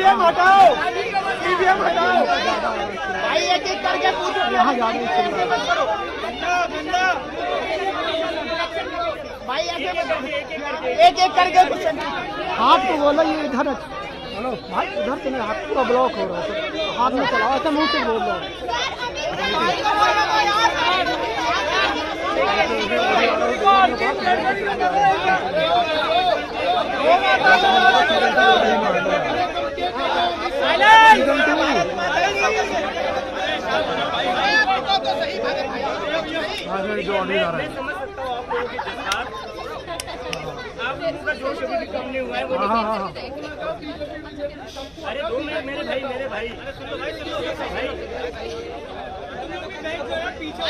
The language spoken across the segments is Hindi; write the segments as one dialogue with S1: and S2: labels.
S1: ईवीएम हटाओ, ईवीएम हटाओ भाई, एक एक करके पूछो। यहाँ जा रहे भाई, एक एक करके पूछो। हाथ तो बोलो, ये इधर हेलो भाई, उधर से नहीं, हाथ पूरा ब्लॉक हो रहा है, हाथ में चलाओ, ऐसा मुंह से बोल रहा हूँ।
S2: आप लोगों का जोश अभी भी कम नहीं हुआ है। अरे 2 मिनट मेरे भाई, मेरे भाई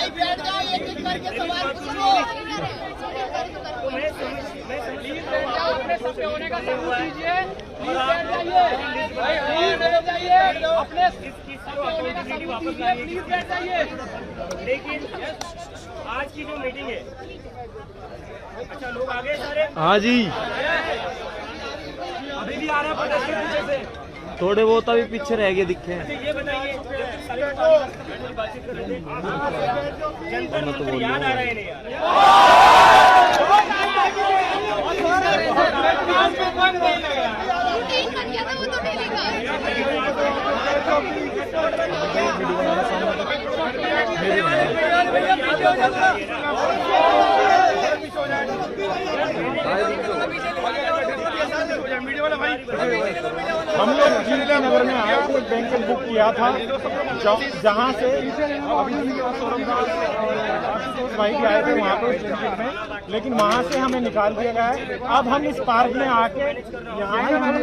S3: बैठ जाओ, एक एक करके सवाल पूछो।
S2: तो मैं समझ अपने सबसे होने का हुआ है। अपने वापस लाइए। लेकिन आज की जो मीटिंग है, अच्छा लोग आ गए सारे?
S4: हाँ जी,
S2: अभी भी आ रहे हैं पीछे से,
S4: थोड़े बहुत अभी पीछे रह गए दिखे हैं।
S2: ये बताइए, बातचीत कर रहे थे, जंतर मंतर याद आ रहा है नहीं यार?
S1: हम लोग जिले नगर में आए थे, बैंक बुक किया था, जहाँ से अभी आशुतोष भाई भी आए थे वहाँ पे ब्लैंकेट में, लेकिन वहाँ से हमें निकाल दिया गया है। अब हम इस पार्क में आके यहाँ इधर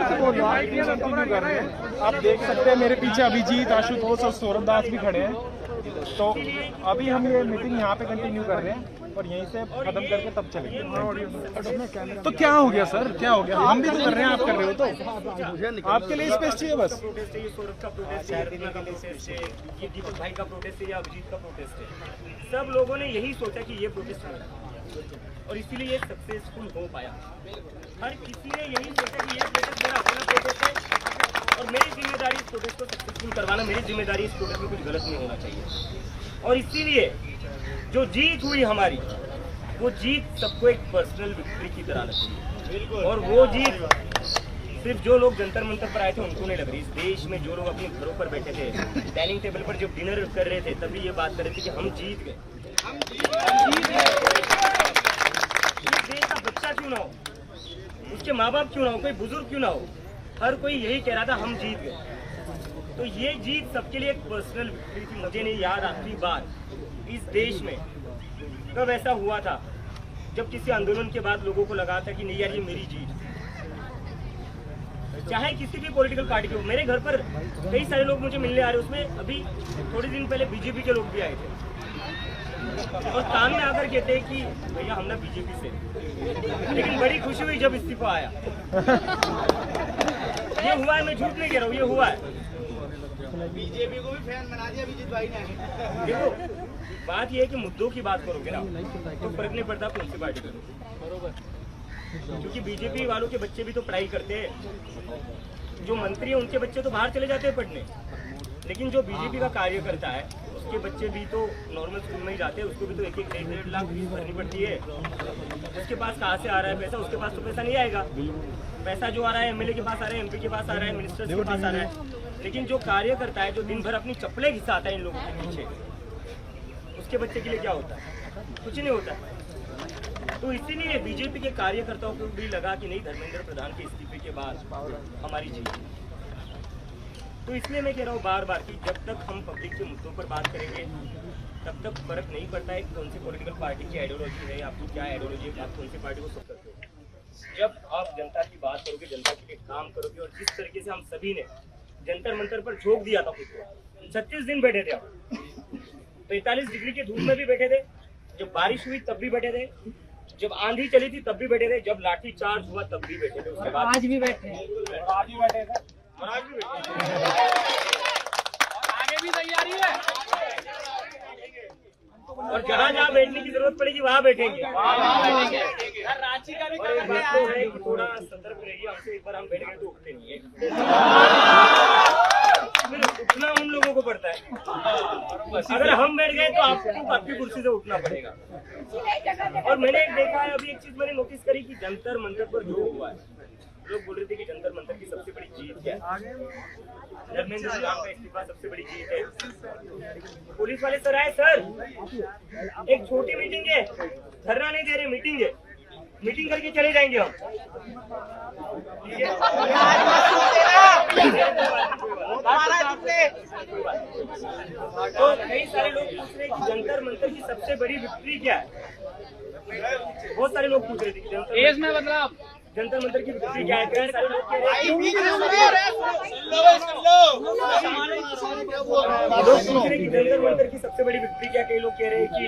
S1: से बोल रहा कर रहे हैं। आप देख सकते हैं मेरे पीछे अभिजीत, आशुतोष और सौरभ दास भी खड़े हैं। तो अभी हम ये मीटिंग यहाँ पे कंटिन्यू कर रहे हैं और यहीं से खत्म करके तब चलेंगे। तो क्या हो गया सर, क्या हो गया? हम भी तो कर रहे हैं, आप कर रहे हो, तो आपके लिए स्पेस चाहिए बस।
S2: प्रोटेस्ट है, ये सौरभ का प्रोटेस्ट है, रत्ना का प्रोटेस्ट है, ये दीपक भाई का प्रोटेस्ट है, या अभिजीत का प्रोटेस्ट है। सब लोगों ने यही सोचा कि ये प्रोटेस्ट होगा और इसीलिए ये सक्सेसफुल हो पाया। हर किसी ने यही सोचा कि ये प्रोटेस्ट मेरा अपना प्रोटेस्ट है और मेरी जिम्मेदारी इस प्रोटेस्ट को सक्सेसफुल करवाना, मेरी जिम्मेदारी इस प्रोटेस्ट में कुछ गलत नहीं होना चाहिए। और इसीलिए जो जीत हुई हमारी, वो जीत सबको एक पर्सनल विक्ट्री की तरह लगती है। और वो जीत सिर्फ जो लोग जंतर मंतर पर आए थे उनको नहीं लग रही। इस देश में जो लोग अपने घरों पर बैठे थे, डाइनिंग टेबल पर जब डिनर कर रहे थे, तभी ये बात कर रहे थे कि हम जीत गए। इस देश का बच्चा क्यों ना हो, उसके माँ बाप क्यों ना हो, कोई बुजुर्ग क्यों ना हो, हर कोई यही कह रहा था हम जीत गए। तो ये जीत सबके लिए एक पर्सनल विक्ट्री थी। मुझे नहीं याद आखिरी बार इस देश में कब ऐसा हुआ था जब किसी आंदोलन के बाद लोगों को लगा था कि नहीं यार ये मेरी जीत। चाहे किसी भी पॉलिटिकल पार्टी के हो, मेरे घर पर कई सारे लोग मुझे मिलने आ रहे, उसमें अभी थोड़े दिन पहले बीजेपी के लोग भी आए थे और कान में आकर कहते हैं कि भैया हम ना बीजेपी से, लेकिन बड़ी खुशी हुई जब इस्तीफा आया। ये हुआ है, मैं झूठ नहीं कह रहा हूँ, ये हुआ है।
S3: बीजेपी को भी फैन बना दिया अभिजीत भाई ने।
S2: देखो बात ये है कि मुद्दों की बात करोगे ना तो फर्क नहीं पड़ता कौन सी पार्टी करो, बरोबर? क्योंकि बीजेपी वालों के बच्चे भी तो पढ़ाई करते हैं, जो मंत्री हैं उनके बच्चे तो बाहर चले जाते हैं पढ़ने, लेकिन जो बीजेपी का कार्य करता है उसके बच्चे भी तो नॉर्मल स्कूल में ही जाते हैं, उसको भी तो 1-1 लाख फीस भरनी पड़ती है। उसके पास कहाँ से आ रहा है पैसा? उसके पास तो पैसा नहीं आएगा। पैसा जो आ रहा है एमएलए के पास आ रहा है, एमपी के पास आ रहा है, मिनिस्टर के पास आ रहा है। लेकिन जो कार्य करता है, जो दिन भर अपनी चप्पलें घिसाता है इन लोगों के पीछे, उसके बच्चे के लिए क्या होता है? कुछ नहीं होता। तो इसीलिए बीजेपी के कार्यकर्ताओं को भी लगा कि नहीं, धर्मेंद्र प्रधान के इस्तीफे के बाद हमारी जीत। तो इसलिए मैं कह रहा हूँ बार बार कि जब तक हम पब्लिक के मुद्दों पर बात करेंगे तब तक फर्क नहीं पड़ता है कौन सी पॉलिटिकल पार्टी की आइडियोलॉजी है, आपकी क्या आइडियोलॉजी है, आप कौन सी पार्टी को सब करते हो। जब आप जनता की बात करोगे, जनता के लिए काम करोगे, और जिस तरीके से हम सभी ने जंतर मंतर पर झोंक दिया था खुद को, 36 दिन बैठे थे, 45 डिग्री की धूप में भी बैठे थे, जब बारिश हुई तब भी बैठे थे, जब आंधी चली थी तब भी बैठे थे, जब लाठी चार्ज हुआ तब भी बैठे थे, उसके बाद आज भी बैठे हैं, आज भी बैठे थे, और आज भी बैठे, और आगे भी तैयारी है। और जहाँ जहाँ बैठने की जरूरत पड़ेगी वहाँ बैठेंगे। रांची का भी थोड़ा सतर्क रहिए, हमसे एक बार हम बैठ गए तो उठते नहीं है। कुर्सी से उठना पड़ेगा। और मैंने देखा है, अभी एक चीज मैंने नोटिस करी कि जंतर मंतर पर जो हुआ है, लोग बोल रहे थे कि जंतर मंतर की सबसे बड़ी जीत क्या है, धर्मेंद्र प्रधान का इस्तीफा सबसे बड़ी जीत है। पुलिस वाले सर आए, सर एक छोटी मीटिंग है, धरना नहीं दे रहे, मीटिंग है, मीटिंग करके चले जाएंगे हम। ठीक है, तो कई सारे लोग पूछ रहे हैं कि जंतर मंतर की सबसे बड़ी विक्ट्री क्या है। बहुत सारे लोग पूछ रहे थे कि जंतर मंतर की विक्ट्री क्या है। कई सारे लोग कह रहे हैं कि जंतर मंतर की सबसे बड़ी विक्ट्री क्या। कई लोग कह रहे हैं कि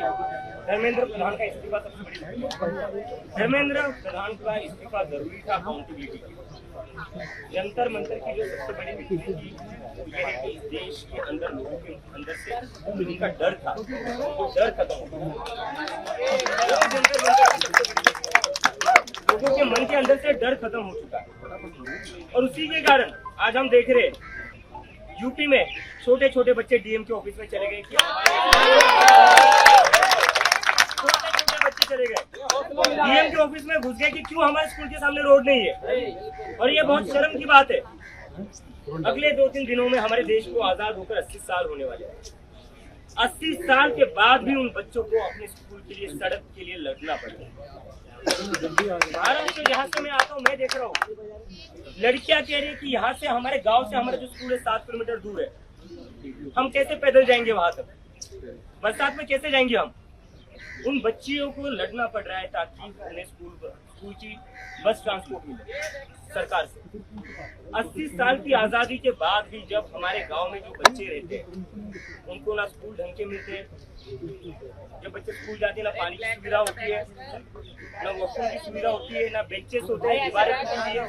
S2: धर्मेंद्र प्रधान का इस्तीफा सबसे बड़ी विक्ट्री। धर्मेंद्र प्रधान का इस्तीफा जरूरी था अकाउंटेबिलिटी की। जंतर मंतर की जो सबसे बड़ी विक्ट्री थी वो ये है कि इस देश के अंदर लोगों के अंदर से उनका डर था, वो डर खत्म हो गया। लोगों के मन के अंदर से डर खत्म हो चुका है और उसी के कारण आज हम देख रहे हैं यूपी में छोटे छोटे बच्चे डीएम के ऑफिस में चले गए। छोटे छोटे बच्चे चले गए डीएम के ऑफिस में, घुस गए कि क्यों हमारे स्कूल के सामने रोड नहीं है। और ये बहुत शर्म की बात है। अगले 2-3 दिनों में हमारे देश को आजाद होकर 80 साल होने वाले हैं। 80 साल के बाद भी उन बच्चों को अपने स्कूल के लिए, सड़क के लिए लड़ना पड़ता है। महाराष्ट्र जहाँ से मैं आता हूँ, मैं देख रहा हूँ लड़कियां कह रही है कि यहाँ से, हमारे गांव से हमारा जो स्कूल है 7 किलोमीटर दूर है, हम कैसे पैदल जाएंगे वहां तक, बरसात में कैसे जाएंगे हम। उन बच्चियों को लड़ना पड़ रहा है ताकि उन्हें स्कूल की बस ट्रांसपोर्ट मिले सरकार से। 80 साल की आजादी के बाद भी जब हमारे गांव में जो बच्चे रहते हैं उनको ना स्कूल ढंग के मिलते हैं, जब बच्चे स्कूल जाते हैं ना पानी की सुविधा होती है, ना वॉशरूम की सुविधा होती है, ना बेंचेस होते हैं, दीवारें होती है।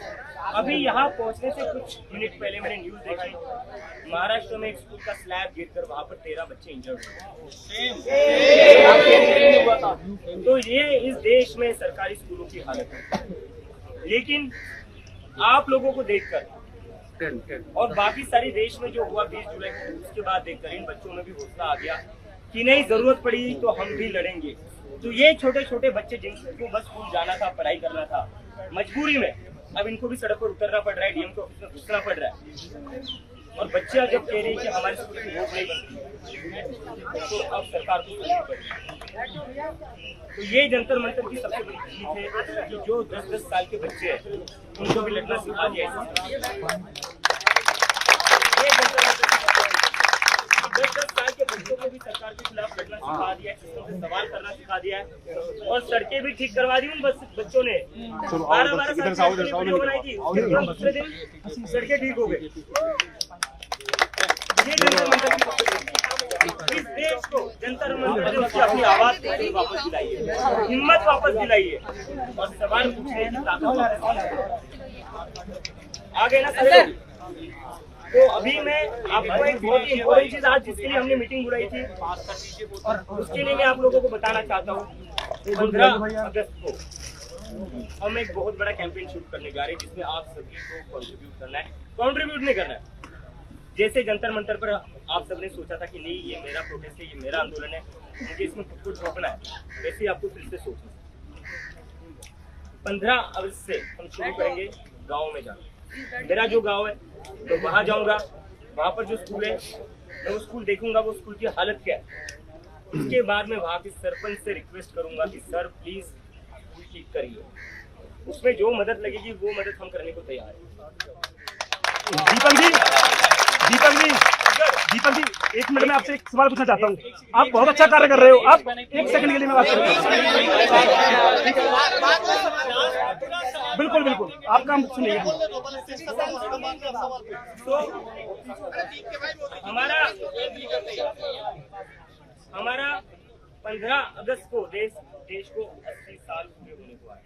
S2: अभी यहाँ पहुँचने से कुछ मिनट पहले मैंने न्यूज देखी, महाराष्ट्र में एक स्कूल का स्लैब गिरकर वहाँ पर 13 बच्चे इंजर्ड हुए। तो ये इस देश में सरकारी स्कूलों की हालत है। लेकिन आप लोगों को देखकर और बाकी सारे देश में जो हुआ 20 जुलाई को, उसके बाद देखकर इन बच्चों में भी हौसला आ गया कि नहीं, जरूरत पड़ी तो हम भी लड़ेंगे। तो ये छोटे छोटे बच्चे जिनको बस स्कूल जाना था, पढ़ाई करना था, मजबूरी में अब इनको भी सड़क पर उतरना पड़ रहा है, डीएम के ऑफिस में घुसना पड़ रहा है। और बच्चे जब कह रहे हैं कि हमारे स्कूल की रोड नहीं बनती, तो अब सरकार को करनी पड़ेगी। तो ये जंतर मंतर की सबसे बड़ी जीत है कि जो 10-10 साल के बच्चे हैं उनको भी लड़ना सिखा दिया है। 10-10 साल के बच्चों को भी सरकार के खिलाफ लड़ना सिखा दिया है, सिस्टम से सवाल करना सिखा दिया है और सड़कें भी ठीक करवा दी उन बच्चों ने। 12-12 साल की वीडियो बनाई थी, दूसरे दिन सड़कें ठीक हो गई। ये जंतर मंतर की सबसे बड़ी जीत। इस देश को जंतर मंतर ने उसकी अपनी आवाज वापस दिलाई है, हिम्मत वापस दिलाई है और सवाल पूछने की ताकत आ गए ना सर। तो अभी मैं आपको एक बहुत ही इम्पोर्टेंट चीज, आज जिसके लिए हमने मीटिंग बुलाई थी और उसके लिए मैं आप लोगों को बताना चाहता हूँ, 15 अगस्त को हम एक बहुत बड़ा कैंपेन शुरू करने जा रहे हैं जिसमें आप सभी को कंट्रीब्यूट करना है। कंट्रीब्यूट नहीं करना है, जैसे जंतर मंतर पर आप सबने सोचा था कि नहीं ये मेरा प्रोटेस्ट है, ये मेरा आंदोलन है, मुझे इसमें खुद को रोकना है, वैसे ही आपको फिर से सोचना। 15 अगस्त से हम शुरू करेंगे गाँव में जाना। मेरा जो गाँव है तो वहाँ जाऊंगा, वहाँ पर जो स्कूल है मैं वो स्कूल देखूंगा, वो स्कूल की हालत क्या है। उसके बाद में वहाँ के सरपंच से रिक्वेस्ट करूंगा कि सर प्लीज स्कूल ठीक करिए, उसमें जो मदद लगेगी वो मदद हम करने को तैयार है।
S1: दीपक जी, एक मिनट में आपसे एक सवाल पूछना चाहता हूँ। आप बहुत अच्छा कार्य कर रहे हो, आप एक सेकंड के लिए मैं बात करूँ। बिल्कुल बिल्कुल, आपका हम सुनिए।
S2: तो हमारा 15 अगस्त को देश को 80 साल पूरे होने को आए,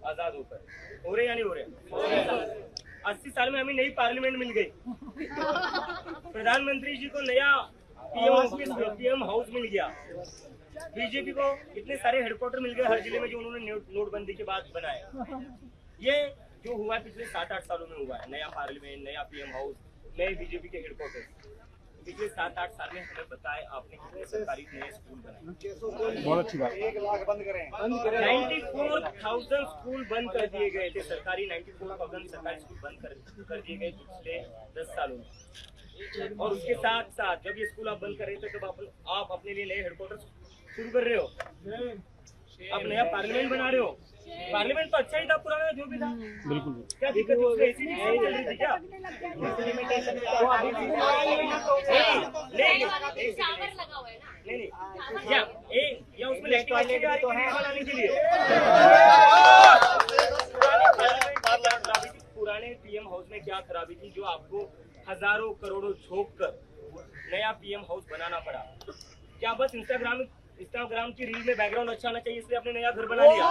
S2: आजाद होकर। हो रहे या नहीं हो रहे? 80 साल में हमें नई पार्लियामेंट मिल गई, प्रधानमंत्री जी को नया पीएम हाउस मिल गया, बीजेपी को इतने सारे हेडक्वार्टर मिल गए हर जिले में जो उन्होंने नोटबंदी के बाद बनाए। ये जो हुआ है पिछले 7-8 सालों में हुआ है, नया पार्लियामेंट, नया पीएम हाउस, नए बीजेपी के हेडक्वार्टर। पिछले 7-8 साल में हमें बताए आपने कितने सरकारी नए स्कूल बनाए।
S1: बहुत अच्छी बात।
S2: 94,000 स्कूल बंद कर दिए गए थे, सरकारी 94,000 सरकारी स्कूल बंद कर दिए गए पिछले 10 सालों में। और उसके साथ साथ जब ये स्कूल आप बंद कर रहे थे तब आप अपने लिए नए हेडक्वार्टर शुरू कर रहे हो, आप नया पार्लियामेंट बना रहे हो। पार्लियामेंट तो अच्छा ही था, पुराना जो भी था।
S1: बिल्कुल।
S2: क्या दिक्कत है उसमें? ऐसी नहीं चल रही थी क्या? नहीं या उसमें लाइटिंग बनाने के लिए पुराने पीएम हाउस में क्या खराबी थी जो आपको हजारों करोड़ों झोंक कर नया पीएम हाउस बनाना पड़ा? क्या बस इंस्टाग्राम की रील में बैकग्राउंड अच्छा आना चाहिए इसलिए आपने नया घर बना लिया?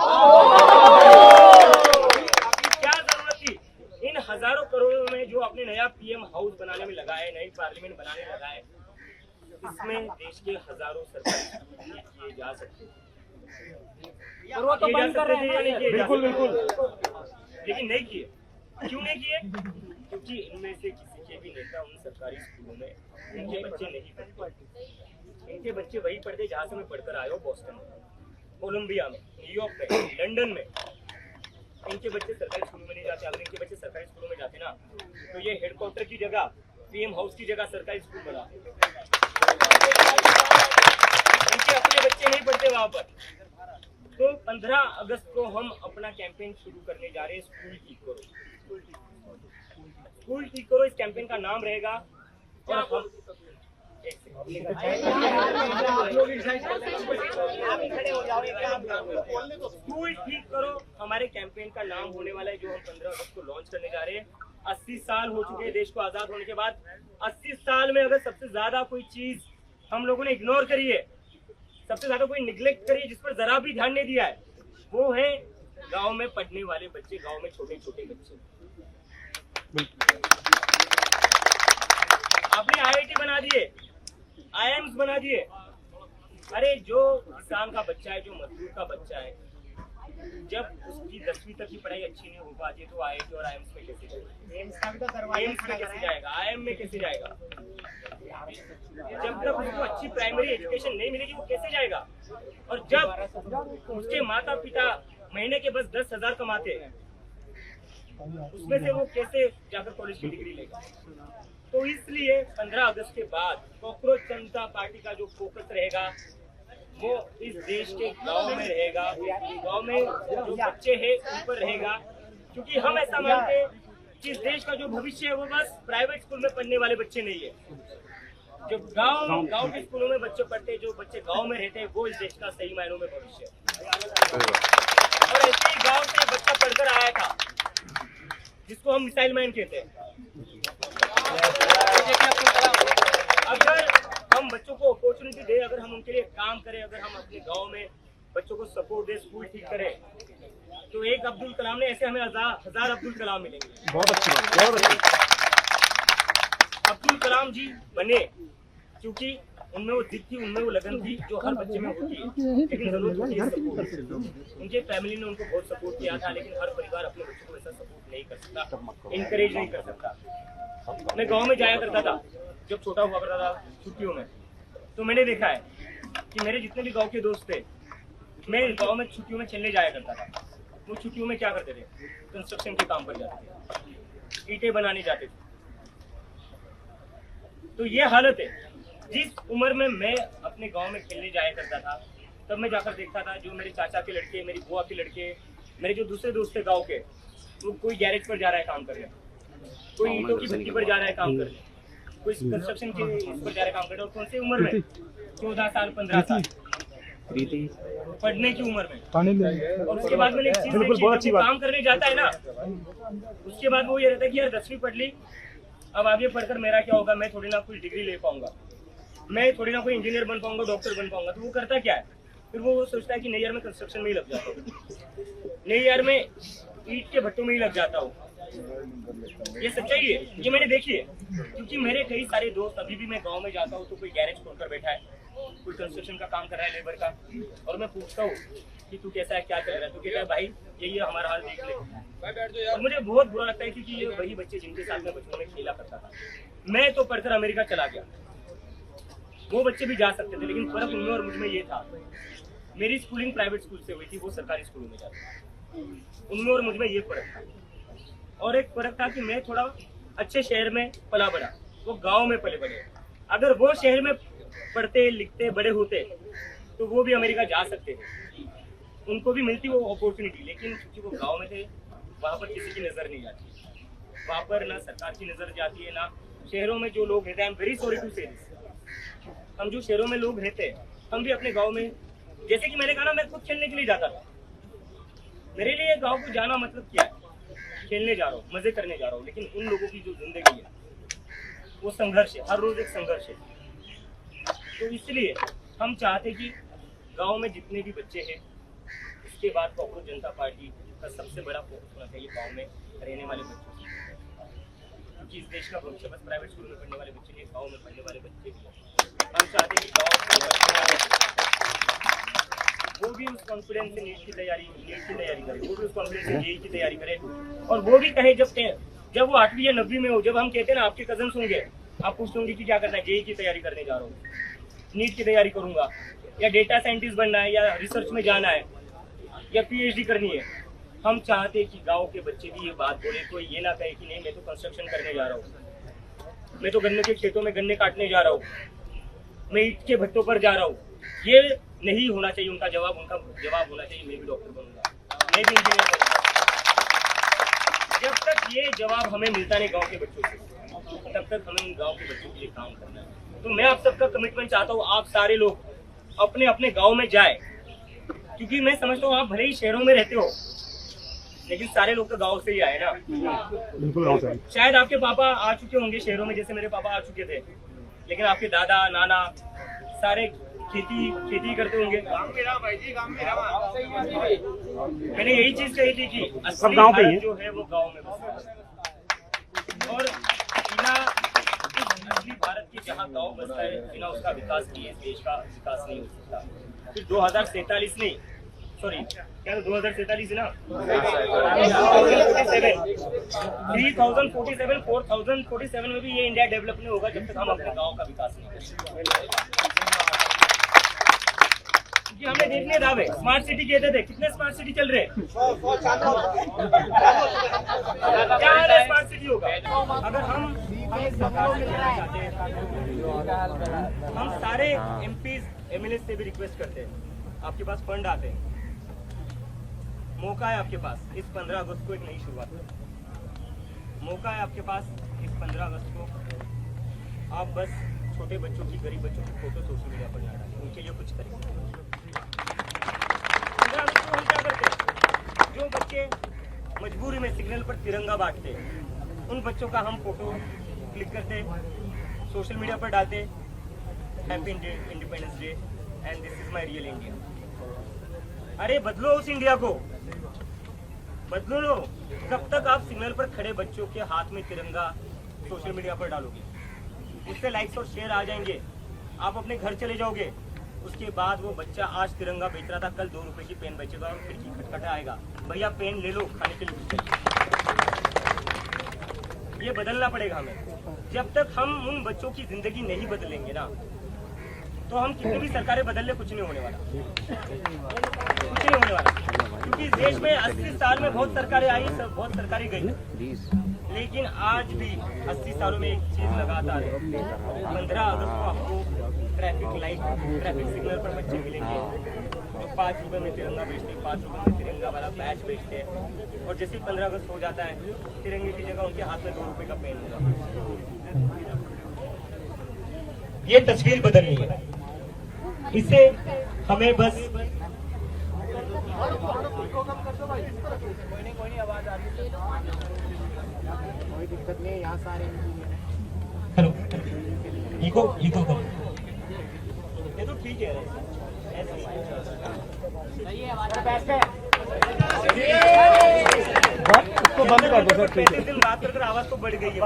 S2: आपकी क्या जरूरत थी? इन हजारों करोड़ों में जो आपने नया पीएम हाउस बनाने में लगाए, नई पार्लियामेंट बनाने में लगाए, इसमें देश के हजारों सरकारी किए जा सकते हैं। और वो तो बंद कर रहे हैं।
S1: बिल्कुल बिल्कुल।
S2: लेकिन नहीं किए। क्यों नहीं किए? क्योंकि इनमें से किसी के भी नेता उन सरकारी स्कूलों में इनके बच्चे नहीं पढ़ते। इनके बच्चे वही पढ़ते जहाँ से मैं पढ़कर आया हूँ, बॉस्टन में, कोलंबिया में, न्यूयॉर्क में, लंदन में। इनके बच्चे सरकारी स्कूलों में नहीं जाते। अगर इनके बच्चे सरकारी स्कूलों में जाते ना तो ये हेडक्वार्टर की जगह, पीएम हाउस की जगह सरकारी स्कूल बना। इनके अपने बच्चे नहीं पढ़ते वहां पर। तो 15 अगस्त को हम अपना कैंपेन शुरू करने जा रहे हैं, स्कूल ठीक करो। स्कूल ठीक करो इस कैंपेन का नाम रहेगा। और हम स्कूल ठीक करो हमारे कैंपेन का नाम होने वाला है, जो हम 15 अगस्त को लॉन्च करने जा रहे हैं। 80 साल हो चुके हैं देश को आजाद होने के बाद। 80 साल में अगर सबसे ज्यादा कोई चीज हम लोगों ने इग्नोर करी है, सबसे ज्यादा कोई निग्लेक्ट करी है, जिस पर जरा भी ध्यान नहीं दिया है, वो है गांव में पढ़ने वाले बच्चे, गांव में छोटे छोटे बच्चे। आपने IIT बना दिए, IIMs बना दिए। अरे जो किसान का बच्चा है, जो मजदूर का बच्चा है, जब उसकी 10वीं तक की पढ़ाई अच्छी नहीं हो पाती तो IIT और IIMs में कैसे जाएगा? एम्स में कैसे जाएगा? IIM में कैसे जाएगा? जब तक उसको अच्छी प्राइमरी एजुकेशन नहीं मिलेगी वो कैसे जाएगा? और जब उसके माता पिता महीने के बस 10,000 कमाते हैं, उसमें से वो कैसे जाकर कॉलेज की डिग्री लेगा? तो इसलिए 15 अगस्त के बाद कॉकरोच जनता पार्टी का जो फोकस रहेगा वो इस देश के गांव में रहेगा, गांव में जो बच्चे हैं उन पर रहेगा। क्योंकि हम ऐसा मानते हैं कि इस देश का जो भविष्य है वो बस प्राइवेट स्कूल में पढ़ने वाले बच्चे नहीं है। जो गांव के स्कूलों में बच्चे पढ़ते हैं, जो बच्चे गांव में रहते हैं, वो इस देश का सही मायनों में भविष्य है। और ऐसे ही गांव से बच्चा पढ़कर आया था जिसको हम मिसाइल मैन कहते हैं। अगर हम बच्चों को अपॉर्चुनिटी दे, अगर हम उनके लिए काम करें, अगर हम अपने गांव में बच्चों को सपोर्ट दे, स्कूल ठीक करें, तो एक अब्दुल कलाम ने ऐसे हमें हजार अब्दुल कलाम मिलेंगे।
S1: बहुत अच्छी बात, बहुत अच्छी।
S2: अब्दुल कलाम जी बने क्योंकि उनमें वो जिद थी, उनमें वो लगन थी जो हर बच्चे में होती है, लेकिन जरूरत होती है सपोर्ट। उनके फैमिली ने उनको बहुत सपोर्ट किया था, लेकिन हर परिवार अपने बच्चों को ऐसा सपोर्ट नहीं कर सकता, इनकरेज नहीं कर सकता। मैं गांव में जाया करता था जब छोटा हुआ करता था छुट्टियों में, तो मैंने देखा है कि मेरे जितने भी गांव के दोस्त थे, मैं गांव में छुट्टियों में चलने जाया करता था। वो छुट्टियों में क्या करते थे? कंस्ट्रक्शन के काम पर जाते थे, ईंटें बनाने जाते थे। तो ये हालत है। जिस उम्र में मैं अपने गांव में खेलने जाया करता था, तब मैं जाकर देखता था जो मेरे चाचा के लड़के, मेरी बुआ के लड़के, मेरे जो दूसरे दोस्त थे गांव के, वो कोई गैरेज पर जा रहा है काम करने, कोई ईंटों की भट्टी पर जा रहा है काम करने, कोई कंस्ट्रक्शन के इस पर जा रहा है काम करने। और कौन सी उम्र में? 14 साल 15 साल पढ़ने की उम्र में। और उसके बाद मैंने एक चीज देखी, काम करने जाता है ना, उसके बाद वो ये रहता है कि यार 10वीं पढ़ ली, अब आगे पढ़कर मेरा क्या होगा? मैं थोड़ी ना कोई डिग्री ले पाऊंगा, मैं थोड़ी ना कोई इंजीनियर बन पाऊंगा, डॉक्टर बन पाऊंगा। तो वो करता क्या है? फिर वो सोचता है कि नई ईयर में कंस्ट्रक्शन में ही लग जाता हूँ, नई ईयर में ईंट के भट्टों में ही लग जाता हूँ। ये सच्चाई है, ये मैंने देखी है। क्योंकि मेरे कई सारे दोस्त, अभी भी मैं गांव में जाता हूँ तो कोई गैरेज खोलकर बैठा है, कोई कंस्ट्रक्शन का काम कर रहा है लेबर का, और मैं पूछता हूँ कि तू कैसा है, क्या कर रहा है? तो कहता है भाई यही है हमारा हाल, देख ले। और मुझे बहुत बुरा लगता है क्योंकि ये वही बच्चे जिनके साथ मैं बचपन में खेला करता था। मैं तो पढ़कर अमेरिका चला गया, वो बच्चे भी जा सकते थे, लेकिन फर्क उनमें और मुझमें ये था, मेरी स्कूलिंग प्राइवेट स्कूल से हुई थी, वो सरकारी स्कूल में जाते, उनमें और मुझमें ये फर्क था। और एक फर्क था कि मैं थोड़ा अच्छे शहर में पला बड़ा, वो गांव में पले बड़े। अगर वो शहर में पढ़ते लिखते बड़े होते तो वो भी अमेरिका जा सकते थे, उनको भी मिलती वो अपॉर्चुनिटी, लेकिन क्योंकि वो गांव में थे, वहाँ पर किसी की नज़र नहीं जाती, वहाँ पर ना सरकार की नज़र जाती है, ना शहरों में जो लोग रहते हैं। I am very sorry to say this, हम जो शहरों में लोग रहते हैं, हम भी अपने गांव में, जैसे कि मैंने कहा ना, मैं खुद खेलने के लिए जाता था, मेरे लिए गांव को जाना मतलब क्या है, खेलने जा रहा हूँ, मजे करने जा रहा हूँ। लेकिन उन लोगों की जो जिंदगी है वो संघर्ष है, हर रोज एक संघर्ष है। तो इसलिए हम चाहते कि गांव में जितने भी बच्चे हैं, इसके बाद कांग्रेस जनता पार्टी का सबसे बड़ा फोकस होना चाहिए गांव में रहने वाले बच्चों की, क्योंकि इस देश का भविष्य बस प्राइवेट स्कूल में पढ़ने वाले बच्चे नहीं, गाँव में पढ़ने वाले बच्चे भी हैं। हम चाहते हैं कि गाँव वो भी उस कॉन्फिडेंस से नीट की तैयारी करे, वो भी उस कॉन्फिडेंस से जेईई की तैयारी करे, और वो भी कहे जब वो 8वीं या 9वीं में हो, जब हम कहते हैं ना आपके कजन होंगे, आप पूछते होंगे कि क्या करना है, जेईई की तैयारी करने जा रहा हूँ, नीट की तैयारी करूंगा, या डेटा साइंटिस्ट बनना है, या रिसर्च में जाना है, या पीएचडी करनी है। हम चाहते हैं कि गांव के बच्चे भी ये बात बोले, कोई ये ना कहे कि नहीं मैं तो कंस्ट्रक्शन करने जा रहा हूँ, मैं तो गन्ने के खेतों में गन्ने काटने जा रहा हूँ, मैं ईंट के भट्टों पर जा रहा हूँ। ये नहीं होना चाहिए उनका जवाब होना चाहिए मैं भी डॉक्टर बनूंगा, मैं भी इंजीनियर बनूंगा। जब तक ये जवाब हमें मिलता नहीं गांव के बच्चों से, तब तक हमें उन गांव के बच्चों के लिए काम करना है। तो मैं आप सबका कमिटमेंट चाहता हूँ, आप सारे लोग अपने अपने गांव में जाए, क्योंकि मैं समझता हूँ आप भले ही शहरों में रहते हो, लेकिन सारे लोग तो गांव से ही आए ना। बिल्कुल। शायद आपके पापा आ चुके होंगे शहरों में, जैसे मेरे पापा आ चुके थे, लेकिन आपके दादा नाना सारे खेती करते होंगे। मैंने यही चीज कही थी कि असली भारत जो है वो गांव में बसा है, और बिना असली भारत के जहाँ गांव बसता है, बिना उसका विकास किए इस देश का विकास नहीं हो सकता। फिर 2047 नहीं, सॉरी क्या 2047 है ना, 3047 4047 में भी ये इंडिया डेवलप नहीं होगा जब तक हम अपने गांव का विकास नहीं करेंगे। कि हमने देखने दावे स्मार्ट सिटी कहते थे, कितने स्मार्ट सिटी चल रहे हैं, क्या हाल है स्मार्ट सिटी होगा। अगर हम सरकार से लेना चाहते हैं, हम सारे एमपीज एमएलए से भी रिक्वेस्ट करते हैं, आपके पास फंड आते हैं, मौका है आपके पास, इस 15 अगस्त को एक नई शुरुआत करें। मौका है आपके पास इस 15 अगस्त को, आप बस छोटे बच्चों की, गरीब बच्चों की फोटो सोशल मीडिया पर ना डालें, उनके लिए कुछ करें। 15 अगस्त को हम क्या करते हैं, जो बच्चे मजबूरी में सिग्नल पर तिरंगा बांटते, उन बच्चों का हम फोटो क्लिक करते, सोशल मीडिया पर डालते, happy independence day and this is my real India. अरे बदलो उस इंडिया को, बदलो लो। कब तक आप सिग्नल पर खड़े बच्चों के हाथ में तिरंगा सोशल मीडिया पर डालोगे, उससे लाइक्स और शेयर आ जाएंगे, आप अपने घर चले जाओगे, उसके बाद वो बच्चा आज तिरंगा बेच रहा था, कल 2 रुपए की पेन बेचेगा और खिड़की खटखटा आएगा, भैया पेन ले लो, खाने के लिए। ये बदलना पड़ेगा हमें। जब तक हम उन बच्चों की जिंदगी नहीं बदलेंगे ना, तो हम कितनी भी सरकारें बदल ले, कुछ नहीं होने वाला, कुछ नहीं होने वाला। क्योंकि इस देश में 80 साल में बहुत सरकारें आई, बहुत सरकारें गई, लेकिन आज भी 80 सालों में एक चीज लगातार है, 15 अगस्त को आपको ट्रैफिक लाइट, ट्रैफिक सिग्नल पर बच्चे मिलेंगे जो 5 रुपए में तिरंगा बेचते हैं, 5 रुपए में तिरंगा वाला बैच बेचते हैं, और जैसे 15 अगस्त हो जाता है, तिरंगे की जगह उनके हाथ में 2 रुपए का पेन होगा। ये तस्वीर बदलनी है, इससे हमें बस
S1: कोई दिक्कत नहीं है, यहाँ सारे
S2: हेलो इको करो, ये तो ठीक है,
S1: इसको बंद कर दो सर।
S2: 35 दिन बात कर आवाज तो बढ़ गई है।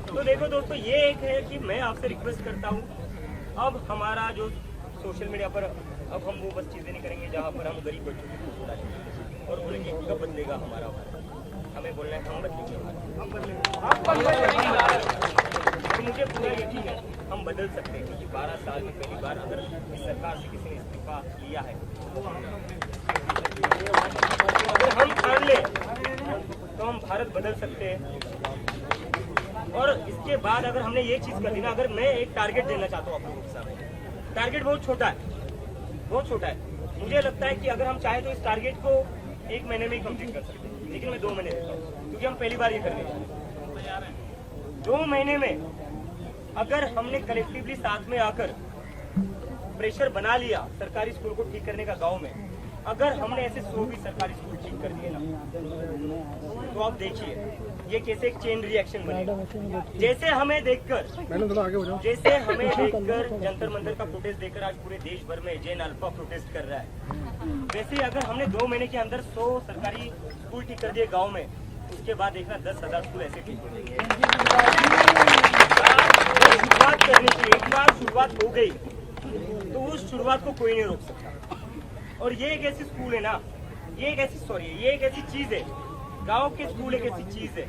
S2: तो देखो दोस्तों, ये एक है कि मैं आपसे रिक्वेस्ट करता हूँ, अब हमारा जो सोशल मीडिया पर, अब हम वो बस चीजें नहीं करेंगे जहाँ पर हम गरीब बच्चों की फोटो डालेंगे और बोलेंगे कब बदलेगा हमारा भारत। हमें बोलना है हम बदलेंगे, हम बदलेंगे। मुझे पूरा यकीन है हम बदल सकते हैं, क्योंकि 12 साल में पहली बार अगर इस सरकार से किसी ने इस्तीफा लिया है, अगर हम ठान ले तो हम भारत बदल सकते हैं। और इसके बाद अगर हमने ये चीज कर दी ना, अगर मैं एक टारगेट देना चाहता हूँ आप लोगों के सामने, टारगेट बहुत छोटा है, बहुत छोटा है। मुझे लगता है कि अगर हम चाहें तो इस टारगेट को 1 महीने में ही कंप्लीट कर सकते हैं, लेकिन मैं 2 महीने देता हूँ, क्योंकि हम पहली बार ये कर रहे हैं। 2 महीने में अगर हमने कलेक्टिवली साथ में आकर प्रेशर बना लिया सरकारी स्कूल को ठीक करने का गांव में, अगर हमने ऐसे 100 भी सरकारी स्कूल ठीक कर दिए ना, तो आप देखिए ये कैसे एक चेन रिएक्शन बनेगा। जैसे हमें देखकर जंतर मंतर का प्रोटेस्ट देखकर आज पूरे देश भर में जैन अल्फा प्रोटेस्ट कर रहा है, वैसे ही अगर हमने 2 महीने के अंदर 100 सरकारी स्कूल ठीक कर दिए गांव में, उसके बाद देखना 10,000 स्कूल ऐसे ठीक हो जाएंगे। शुरुआत करने की एक बार शुरुआत हो गई तो उस शुरुआत को कोई नहीं रोक सकता। और ये एक ऐसी स्कूल है ना, ये एक ऐसी चीज है, गांव के स्कूल एक ऐसी चीज है,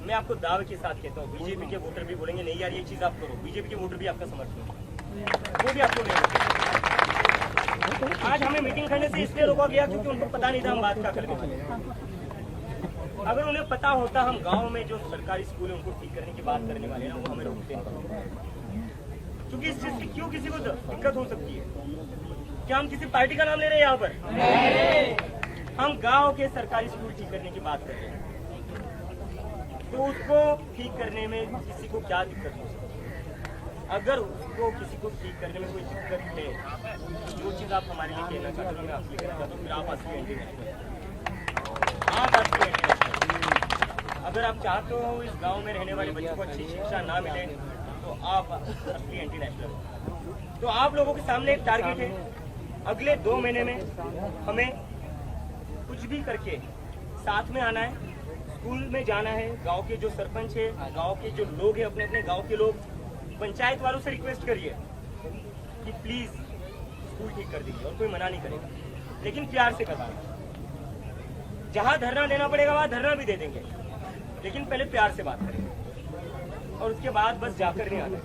S2: मैं आपको दावे के साथ कहता हूँ, बीजेपी के वोटर भी बोलेंगे नहीं यार ये चीज आप करो, बीजेपी के वोटर भी आपका समर्थन, वो भी आपको नहीं रोकेंगे। आज हमें मीटिंग करने से इसलिए रोका गया क्योंकि उनको पता नहीं था हम बात क्या करने वाले हैं। अगर उन्हें पता होता हम गांव में जो सरकारी स्कूल है उनको ठीक करने की बात करने वाले हैं ना, वो हमें रोकते हैं। क्योंकि इस चीज की क्यों किसी को दिक्कत हो सकती है? क्या हम किसी पार्टी का नाम ले रहे हैं यहाँ पर? हम गांव के सरकारी स्कूल ठीक करने की बात कर रहे हैं, तो उसको ठीक करने में किसी को क्या दिक्कत हो सकती है? अगर उसको किसी को ठीक करने में कोई दिक्कत है, जो चीज आप हमारे लिए कहना चाहते हो मैं आपसे कहना चाहता हूँ, फिर आप असली एंटी नेशनल, आप असली एंटी नेशनल। अगर आप चाहते हो इस गांव में रहने वाले बच्चों को अच्छी शिक्षा ना मिले तो आप असली एंटी नेशनल। तो आप लोगों के सामने एक टारगेट है, अगले 2 महीने में हमें कुछ भी करके साथ में आना है, स्कूल में जाना है। गांव के जो सरपंच है, गांव के जो लोग हैं, अपने अपने गांव के लोग, पंचायत वालों से रिक्वेस्ट करिए कि प्लीज स्कूल ठीक कर दीजिए, और कोई मना नहीं करेगा, लेकिन प्यार से करवाएं। जहां धरना देना पड़ेगा वहां धरना भी दे देंगे, लेकिन पहले प्यार से बात करेंगे। और उसके बाद बस जाकर नहीं आना,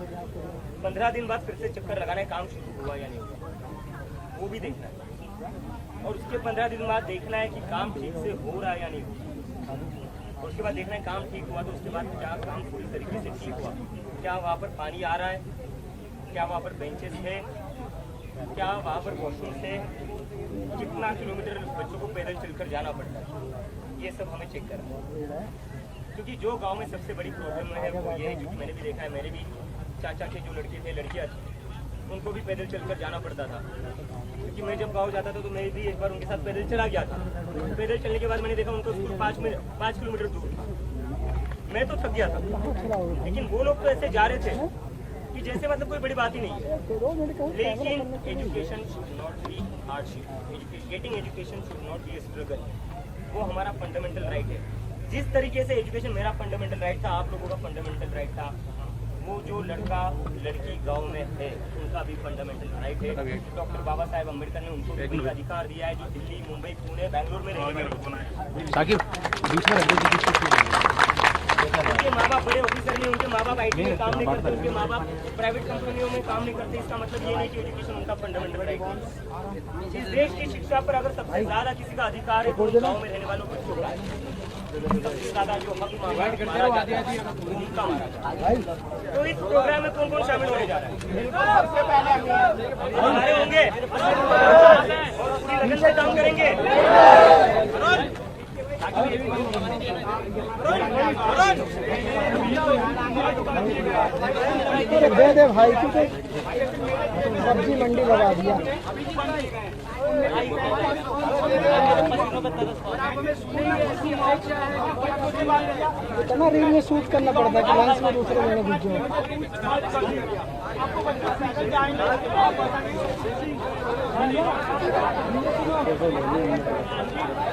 S2: 15 दिन बाद फिर से चक्कर लगाना है काम शुरू हुआ या नहीं हुआ, वो भी देखना है। और उसके 15 दिन बाद देखना है कि काम ठीक से हो रहा है या नहीं हो रहा। और उसके बाद देखना है काम ठीक हुआ तो उसके बाद क्या काम पूरी तरीके से ठीक हुआ, क्या वहाँ पर पानी आ रहा है, क्या वहाँ पर बेंचेस है, क्या वहाँ पर वॉशरूम है, कितना किलोमीटर बच्चों को पैदल चलकर जाना पड़ता है, ये सब हमें चेक करना है। क्योंकि जो गांव में सबसे बड़ी प्रॉब्लम है वो ये है, क्योंकि मैंने भी देखा है, मेरे भी चाचा के जो लड़के थे, लड़कियाँ थी, उनको भी पैदल चलकर जाना पड़ता था। क्योंकि मैं जब गांव जाता था तो मैं भी एक बार उनके साथ पैदल चला गया था। पैदल चलने के बाद मैंने देखा उनको स्कूल 5 किलोमीटर दूर था। मैं तो थक गया था, लेकिन वो लोग तो ऐसे जा रहे थे कि जैसे मतलब कोई बड़ी बात ही नहीं है। लेकिन education should not be hardship, getting education should not be struggle, वो हमारा फंडामेंटल राइट है। जिस तरीके से एजुकेशन मेरा फंडामेंटल राइट था, आप लोगों का फंडामेंटल राइट था, वो जो लड़का लड़की गांव में है उनका भी फंडामेंटल राइट है। डॉक्टर बाबा साहेब अम्बेडकर ने उनको भी अधिकार दिया है, जो दिल्ली, मुंबई, पुणे, बैंगलोर में रहने वाले उनके माँ बाप बड़े ऑफिसर नहीं, उनके माँ बाप IT में काम नहीं करते, उनके माँ बाप प्राइवेट कंपनियों में काम नहीं करते। इसका मतलब ये नहीं कि एजुकेशन उनका फंडामेंटल राइट है। इस देश की शिक्षा पर अगर सबसे ज्यादा किसी का अधिकार है तो गाँव में रहने वालों को छोड़ा है। सबसे ज्यादा जो हक मारा जाता है वो उनका मारा जाता है। तो इस प्रोग्राम में कौन कौन शामिल होने जा रहा है? हमारे होंगे और पूरी लगन से काम करेंगे।
S5: दे दे भाई, सब्जी मंडी लगा दिया। इतना रील में शूट करना पड़ता है कि लेंस में दूसरे जगह घुस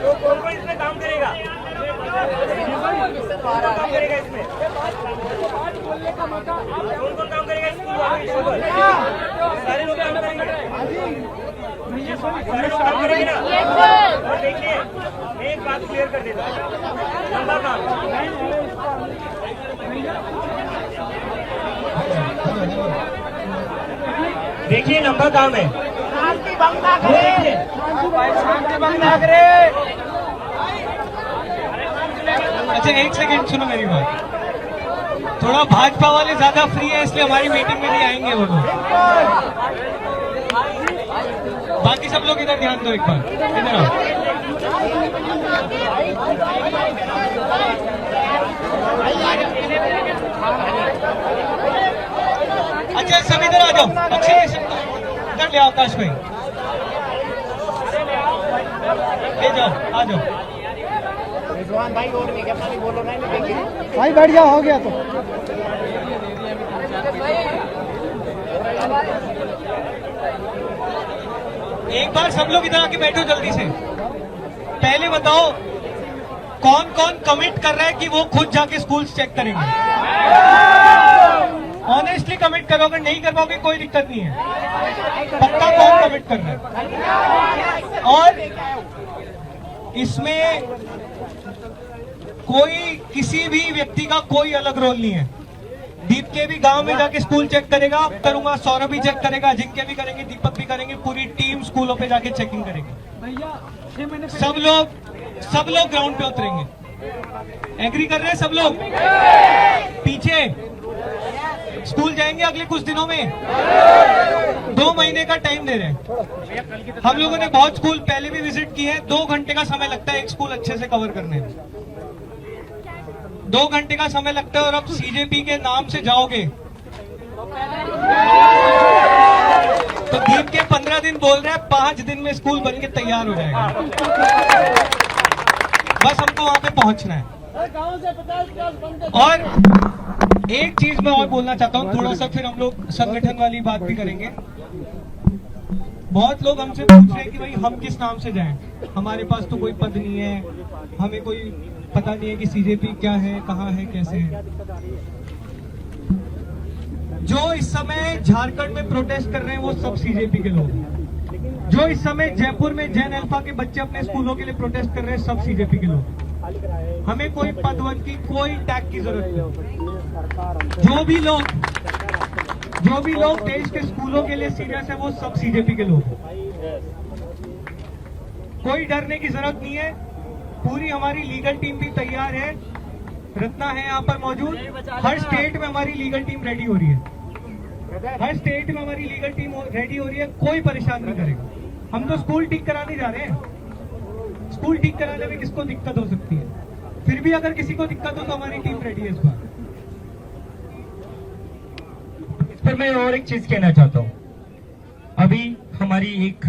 S2: तो कौन इसमें काम करेगा? काम करेगा इसमें? कौन कौन काम करेगा इसमें? सारे लोग काम करेंगे, सारे लोग काम करेंगे ना। और देखिए मैं एक बात क्लियर कर देता हूँ, लंबा काम देखिए लंबा काम है।
S5: अच्छा एक सेकंड सुनो मेरी बात। थोड़ा भाजपा वाले ज्यादा फ्री है इसलिए हमारी मीटिंग में नहीं आएंगे वो लोग। बाकी सब लोग इधर ध्यान दो एक बार, इधर आओ। अच्छा सब इधर आ जाओ। अच्छे इधर ले आओ आकाश भाई, ले जाओ, आ जाओ
S3: भाई और नहीं क्या बोलो ना
S5: भाई, बैठ जाओ, हो गया तो। एक बार सब लोग इधर आके बैठो जल्दी से। पहले बताओ कौन कौन कमिट कर रहा है कि वो खुद जाके स्कूल्स चेक करेंगे। ऑनेस्टली कमिट करो, अगर नहीं कर पाओगे कोई दिक्कत नहीं है। पक्का कौन कमिट कर रहा है? और इसमें कोई किसी भी व्यक्ति का कोई अलग रोल नहीं है। दीप के भी गांव में जाके स्कूल चेक करेगा, करूंगा, सौरभ भी चेक करेगा, जिनके भी करेंगे, दीपक भी करेंगे, पूरी टीम स्कूलों पे जाके चेकिंग करेगी। सब लोग ग्राउंड पे उतरेंगे। एग्री कर रहे हैं सब लोग? पीछे स्कूल जाएंगे अगले कुछ दिनों में, 2 महीने का टाइम दे रहे हैं। हम लोगों ने बहुत स्कूल पहले भी विजिट किए हैं। 2 घंटे का समय लगता है एक स्कूल अच्छे से कवर करने में। 2 घंटे का समय लगता है। और अब सीजेपी के नाम से जाओगे तो दीप के 15 दिन बोल रहे हैं, 5 दिन में स्कूल बन के तैयार हो जाएगा। बस हमको वहां पे पहुंचना है। और एक चीज मैं और बोलना चाहता हूँ, थोड़ा सा फिर हम लोग संगठन वाली बात भी करेंगे। बहुत लोग हमसे पूछ रहे हैं कि भाई हम किस नाम से जाएं, हमारे पास तो कोई पद नहीं है, हमें कोई पता नहीं है कि सीजेपी क्या है, कहाँ है, कैसे है। जो इस समय झारखंड में प्रोटेस्ट कर रहे हैं वो सब सीजेपी के लोग हैं। जो इस समय जयपुर में जैन अल्फा के बच्चे अपने स्कूलों के लिए प्रोटेस्ट कर रहे हैं, सब सीजेपी के लोग। हमें कोई पद वद की, कोई टैग की जरूरत नहीं। जो भी लोग देश के स्कूलों के लिए सीरियस है वो सब सीजेपी के लोग हैं। कोई डरने की जरूरत नहीं है। पूरी हमारी लीगल टीम भी तैयार है। रत्ना है यहाँ पर मौजूद। हर स्टेट में हमारी लीगल टीम रेडी हो रही है। हर स्टेट में हमारी लीगल टीम रेडी हो रही है। कोई परेशान नहीं करेगा। हम तो स्कूल ठीक कराने जा रहे हैं। स्कूल ठीक कराने में किसको दिक्कत हो सकती है? फिर भी अगर किसी को दिक्कत हो तो हमारी टीम रेडी है इस बार।
S2: इस पर मैं और एक चीज कहना चाहता हूँ। अभी हमारी एक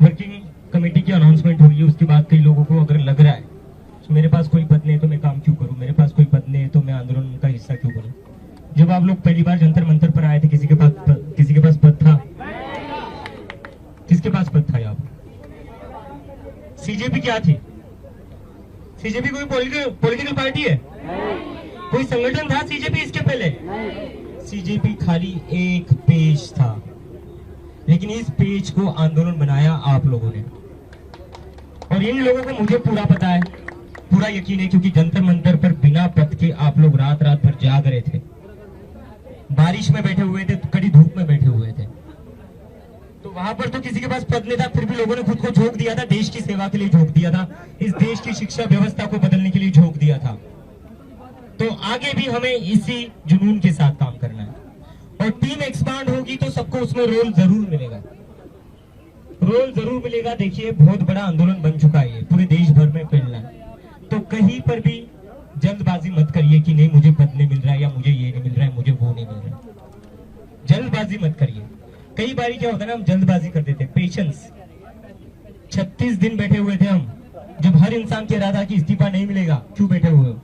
S2: वर्किंग कमेटी की अनाउंसमेंट हुई है। उसके बाद कई लोगों को अगर लग रहा है तो मेरे पास कोई पद नहीं तो मैं काम क्यों करूं, मेरे पास कोई पद नहीं तो मैं आंदोलन का हिस्सा क्यों बनूं। जब आप लोग पहली बार जंतर मंतर पर आए थे, किसी के पास पद था? किसके पास पद था यहाँ पर? सीजेपी क्या थी? सीजेपी कोई पॉलिटिकल पार्टी है? कोई संगठन था सीजेपी इसके पहले? सीजेपी खाली एक पेज था, लेकिन इस पेज को आंदोलन बनाया आप लोगों ने। और इन लोगों को मुझे पूरा पता है, पूरा यकीन है, क्योंकि जंतर मंतर पर बिना पद के आप लोग रात रात भर जाग रहे थे, बारिश में बैठे हुए थे, कड़ी धूप में बैठे हुए थे। तो वहां पर तो किसी के पास पद नहीं था, फिर भी लोगों ने खुद को झोंक दिया था, देश की सेवा के लिए झोंक दिया था, इस देश की शिक्षा व्यवस्था को बदलने के लिए झोंक दिया था। तो आगे भी हमें इसी जुनून के साथ काम करना है। और टीम एक्सपांड होगी तो सबको उसमें रोल जरूर मिलेगा, रोल जरूर मिलेगा। देखिए बहुत बड़ा आंदोलन बन चुका है, पूरे देश भर में फैलना है। तो कहीं पर भी जल्दबाजी मत करिए कि नहीं मुझे पद नहीं मिल रहा है, या मुझे ये नहीं मिल रहा है, मुझे वो नहीं मिल रहा है। जल्दबाजी मत करिए। कई बार क्या होता है ना, हम जल्दबाजी कर देते हैं। पेशेंस। 36 दिन बैठे हुए थे हम, जब हर इंसान कह रहा था कि इस्तीफा नहीं मिलेगा, क्यों बैठे हुए हो,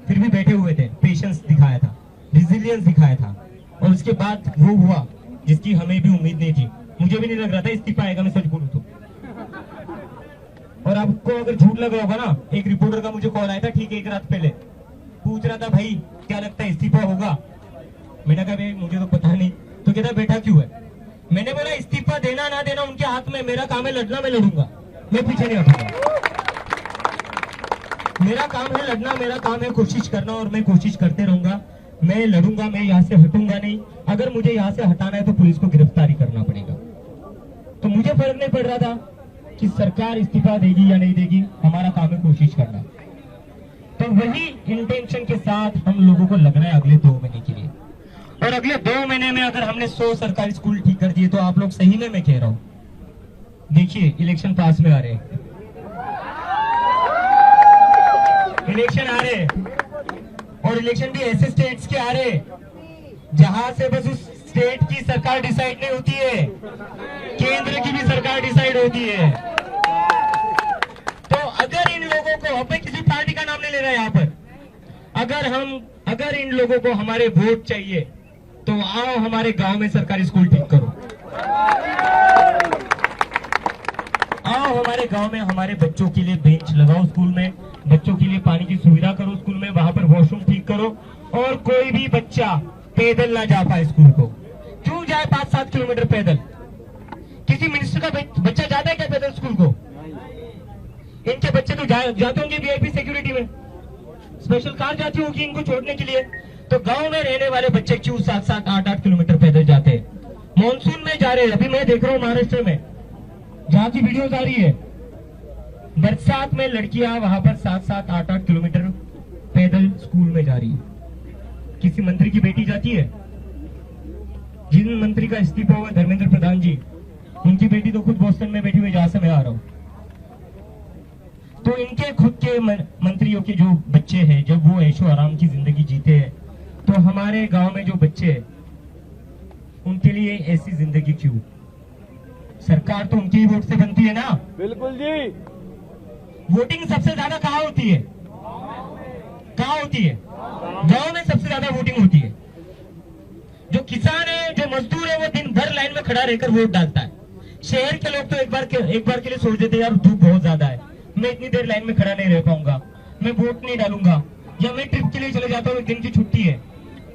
S2: फिर भी बैठे हुए थे। पेशेंस दिखाया था, रेजिलियंस दिखाया था, और उसके बाद वो हुआ जिसकी हमें भी उम्मीद नहीं थी। मुझे भी नहीं लग रहा था इस्तीफा आएगा, मैं सच बोलूं तो। और आपको अगर झूठ लग रहा होगा ना, एक रिपोर्टर का मुझे कॉल आया था ठीक 1 रात पहले, पूछ रहा था भाई क्या लगता है इस्तीफा होगा? मैंने कहा भाई मुझे तो पता नहीं। तो कहता बैठा क्यों है? मैंने बोला इस्तीफा देना ना देना उनके हाथ में, मेरा काम है लड़ना, मैं लड़ूंगा, मैं पीछे नहीं हटूंगा। मेरा काम है लड़ना, मेरा काम है कोशिश करना, और मैं कोशिश करते रहूंगा।
S5: मैं लड़ूंगा, मैं यहाँ से हटूंगा नहीं। अगर मुझे यहाँ से हटाना है तो पुलिस को गिरफ्तारी करना पड़ेगा। तो मुझे फर्क नहीं पड़ रहा था कि सरकार इस्तीफा देगी या नहीं देगी, हमारा काम है कोशिश करना। तो वही इंटेंशन के साथ हम लोगों को लग रहा है अगले 2 महीने के लिए, और अगले 2 महीने में अगर हमने 100 सरकारी स्कूल ठीक कर दिए तो आप लोग सही में मैं कह रहा हूँ, देखिए इलेक्शन पास में आ रहे हैं, इलेक्शन आ रहे हैं, और इलेक्शन भी ऐसे स्टेट्स के आ रहे हैं जहां से बस उस स्टेट की सरकार डिसाइड नहीं होती है, केंद्र की भी सरकार डिसाइड होती है। तो अगर इन लोगों को, अब मैं किसी पार्टी का नाम नहीं ले रहा यहाँ पर, अगर इन लोगों को हमारे वोट चाहिए तो आओ हमारे गांव में सरकारी स्कूल ठीक करो, आओ हमारे गांव में हमारे बच्चों के लिए बेंच लगाओ, स्कूल में बच्चों के लिए पानी की सुविधा करो, स्कूल में वहां पर वॉशरूम ठीक करो, और कोई भी बच्चा पैदल ना जा पाए स्कूल को। क्यों जाए 5-7 किलोमीटर पैदल? किसी मिनिस्टर का बच्चा जाता है क्या पैदल स्कूल को? इनके बच्चे तो जाते होंगे वीआईपी सिक्योरिटी में, स्पेशल कार जाती होगी इनको छोड़ने के लिए। तो गांव में रहने वाले बच्चे क्यों 7-7, 8-8 किलोमीटर पैदल जाते हैं? मानसून में जा रहे हैं, अभी मैं देख रहा हूँ महाराष्ट्र में जहां की वीडियोस आ रही है, बरसात में लड़कियां वहां पर 7-7, 8-8 किलोमीटर पैदल स्कूल में जा रही है। किसी मंत्री की बेटी जाती है? जिन मंत्री का इस्तीफा हुआ धर्मेंद्र प्रधान जी, उनकी बेटी तो खुद बोस्टन में बैठी हुई जहां से मैं आ रहा हूं। तो इनके खुद के मंत्रियों के जो बच्चे हैं, जब वो ऐशो आराम की जिंदगी जीते हैं, तो हमारे गांव में जो बच्चे हैं उनके लिए ऐसी जिंदगी क्यों? सरकार तो उनके ही वोट से बनती है ना।
S4: बिल्कुल जी।
S5: वोटिंग सबसे ज्यादा कहाँ होती है? कहाँ होती है? गांव में सबसे ज्यादा वोटिंग होती है। जो किसान है, जो मजदूर है, वो दिन भर लाइन में खड़ा रहकर वोट डालता है। शहर के लोग तो एक बार के लिए सोच देते हैं यार धूप बहुत ज्यादा है, मैं इतनी देर लाइन में खड़ा नहीं रह पाऊंगा, मैं वोट नहीं डालूंगा, या मैं ट्रिप के लिए चले जाता हूँ, एक दिन की छुट्टी है।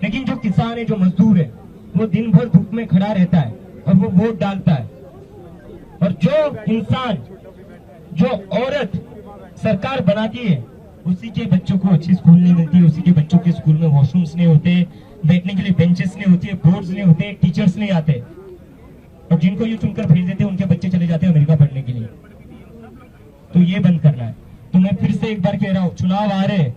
S5: लेकिन जो किसान है, जो मजदूर है, वो दिन भर धूप में खड़ा रहता है और वो वोट डालता है। और जो इंसान, जो औरत सरकार बनाती है, उसी के बच्चों को अच्छी स्कूल नहीं मिलती, उसी के बच्चों के स्कूल में वॉशरूम्स नहीं होते, बैठने के लिए बेंचेस नहीं होती है, बोर्ड्स नहीं होते, टीचर्स नहीं आते, और जिनको ये चुनकर भेज देते हैं उनके बच्चे चले जाते हैं अमेरिका पढ़ने के लिए। तो ये बंद करना है। तो मैं फिर से एक बार कह रहा हूँ, चुनाव आ रहे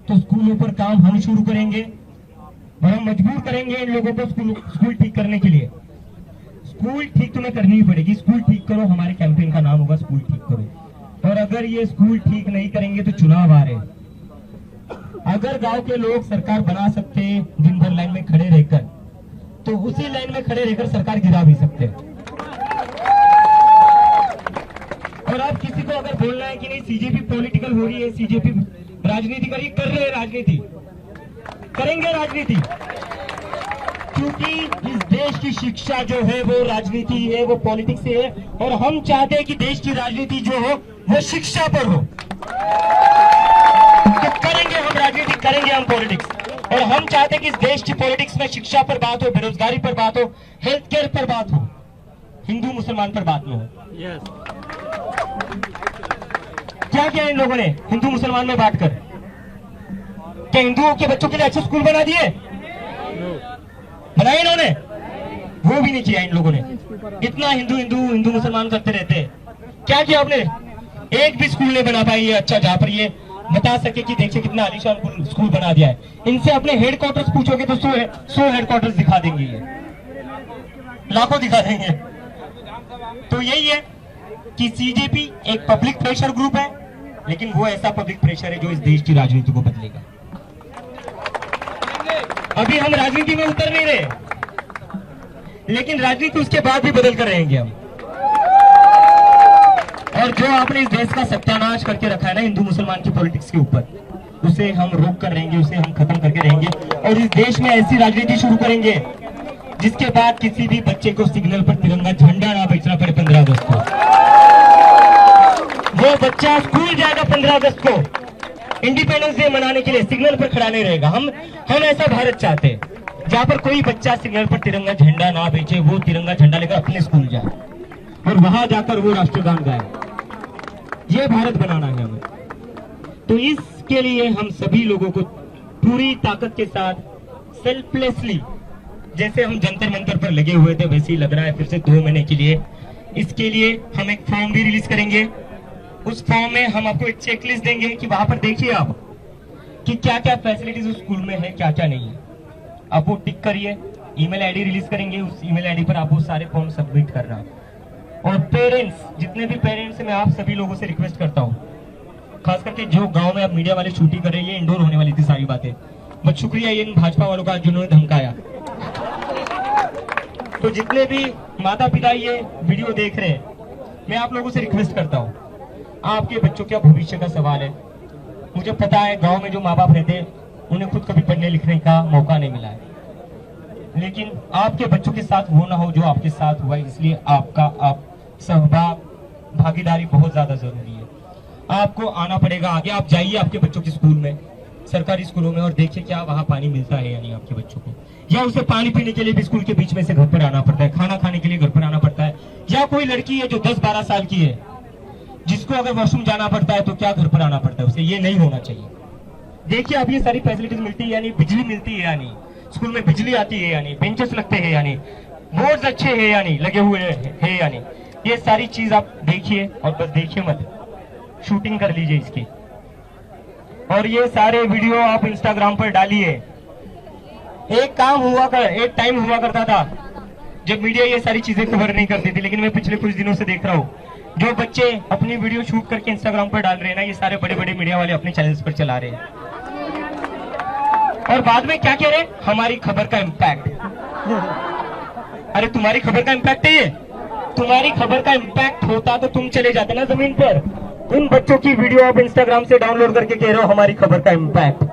S5: तो स्कूलों पर काम हम शुरू करेंगे और हम मजबूर करेंगे इन लोगों को स्कूल ठीक करने के लिए। स्कूल ठीक तुम्हें करनी ही पड़ेगी, स्कूल ठीक करो, हमारे कैंपेन का नाम होगा स्कूल ठीक करो। और अगर ये स्कूल ठीक नहीं करेंगे तो चुनाव आ रहे, अगर गांव के लोग सरकार बना सकते हैं दिन भर लाइन में खड़े रहकर, तो उसी लाइन में खड़े रहकर सरकार गिरा भी सकते हैं। और अब किसी को अगर बोलना है कि नहीं सीजेपी पॉलिटिकल हो रही है, सीजेपी राजनीति कर रहे हैं, राजनीति करेंगे, राजनीति, क्योंकि इस देश की शिक्षा जो है वो राजनीति है, वो पॉलिटिक्स से है, और हम चाहते हैं कि देश की राजनीति जो हो वो शिक्षा पर हो। तो करेंगे हम राजनीति, करेंगे हम पॉलिटिक्स, और हम चाहते हैं कि इस देश की पॉलिटिक्स में शिक्षा पर बात हो, बेरोजगारी पर बात हो, हेल्थ केयर पर बात हो, हिंदू मुसलमान पर बात न हो। क्या किया इन लोगों ने हिंदू मुसलमान में बांटकर? क्या हिंदुओं के बच्चों के लिए अच्छे स्कूल बना दिए? बनाए इन्होंने? वो भी नहीं किया इन लोगों ने। इतना हिंदू मुसलमान करते रहते हैं। क्या किया आपने? एक भी स्कूल नहीं बना पाई ये अच्छा, जहां पर ये बता सके कि देखिए कितना आलीशान स्कूल बना दिया है। इनसे अपने हेडक्वार्टर्स पूछोगे तो 100 हेडक्वार्टर्स दिखा देंगे, ये लाखों दिखा देंगे। तो यही है कि सीजेपी एक पब्लिक प्रेशर ग्रुप है, लेकिन वो ऐसा पब्लिक प्रेशर है जो इस देश की राजनीति को बदलेगा। अभी हम राजनीति में उतर नहीं रहे, लेकिन राजनीति उसके बाद भी बदल कर रहेंगे हम। और जो आपने इस देश का सत्यानाश करके रखा है ना हिंदू मुसलमान की पॉलिटिक्स के ऊपर, उसे हम रोक कर रहेंगे, उसे हम खत्म करके रहेंगे, और इस देश में ऐसी राजनीति शुरू करेंगे जिसके बाद किसी भी बच्चे को सिग्नल पर तिरंगा झंडा ना बेचना पड़े 15 अगस्त को। वो बच्चा स्कूल जाएगा 15 अगस्त को, इंडिपेंडेंस डे मनाने के लिए सिग्नल पर खड़ा नहीं रहेगा। हम ऐसा भारत चाहते हैं जहां पर कोई बच्चा सिग्नल पर तिरंगा झंडा ना बेचे, वो तिरंगा झंडा लेकर अपने स्कूल जाए और वहां जाकर वो राष्ट्रगान गाए। ये भारत बनाना है हमें। तो इसके लिए हम सभी लोगों को
S2: पूरी ताकत के साथ सेल्फलेसली, जैसे हम जंतर मंतर पर लगे हुए थे वैसे ही लग रहा है फिर से 2 महीने के लिए। इसके लिए हम एक फॉर्म भी रिलीज करेंगे। उस फॉर्म में हम आपको एक चेकलिस्ट देंगे कि वहां पर देखिए आप कि क्या क्या फैसिलिटीज उस स्कूल में है, क्या क्या नहीं है। आप वो टिक करिए। ईमेल आईडी रिलीज करेंगे, उस ईमेल आईडी पर आप वो सारे फॉर्म सबमिट करना। और पेरेंट्स, जितने भी पेरेंट्स हैं, मैं आप सभी लोगों से रिक्वेस्ट करता हूँ, खास करके जो गांव में आप मीडिया वाले शूटिंग कर रहे हैं, ये इंडोर होने वाली थी सारी बातें, बट शुक्रिया इन भाजपा वालों का जिन्होंने धमकाया। तो जितने भी माता पिता ये वीडियो देख रहे हैं, मैं आप लोगों से रिक्वेस्ट करता हूँ, आपके बच्चों का भविष्य का सवाल है। मुझे पता है गांव में जो माँ बाप रहते हैं उन्हें खुद कभी पढ़ने लिखने का मौका नहीं मिला है, लेकिन आपके बच्चों के साथ वो ना हो जो आपके साथ हुआ है, इसलिए आपका भागीदारी बहुत ज्यादा जरूरी है। आपको आना पड़ेगा आगे। आप जाइए आपके बच्चों के स्कूल में, सरकारी स्कूलों में, और देखिए क्या वहाँ पानी मिलता है या नहीं आपके बच्चों को, या उसे पानी पीने के लिए भी स्कूल के बीच में से घर पर आना पड़ता है, खाना खाने के लिए घर पर आना पड़ता है। या कोई लड़की है जो 10-12 साल की है, जिसको अगर वॉशरूम जाना पड़ता है तो क्या घर पर आना पड़ता है उसे, ये नहीं होना चाहिए। देखिए अब ये सारी फैसिलिटीज मिलती है या नहीं, बिजली मिलती है या नहीं, स्कूल में बिजली आती है या नहीं, बेंचेस लगते हैं या नहीं, बोर्ड्स अच्छे हैं या नहीं, लगे हुए हैं या नहीं, ये सारी चीज आप देखिए। और बस देखिए मत, शूटिंग कर लीजिए इसकी, और ये सारे वीडियो आप इंस्टाग्राम पर डालिए। एक टाइम हुआ करता था जब मीडिया ये सारी चीजें कवर नहीं करती थी, लेकिन मैं पिछले कुछ दिनों से देख रहा हूँ जो बच्चे अपनी वीडियो शूट करके इंस्टाग्राम पर डाल रहे हैं ना, ये सारे बड़े बड़े मीडिया वाले अपने चैनल्स पर चला रहे हैं, और बाद में क्या कह रहे हैं, हमारी खबर का इम्पैक्ट। अरे तुम्हारी खबर का इम्पैक्ट है ये? तुम्हारी खबर का इम्पैक्ट होता तो तुम चले जाते ना जमीन पर। इन बच्चों की वीडियो आप इंस्टाग्राम से डाउनलोड करके कह रहे हो हमारी खबर का इम्पैक्ट।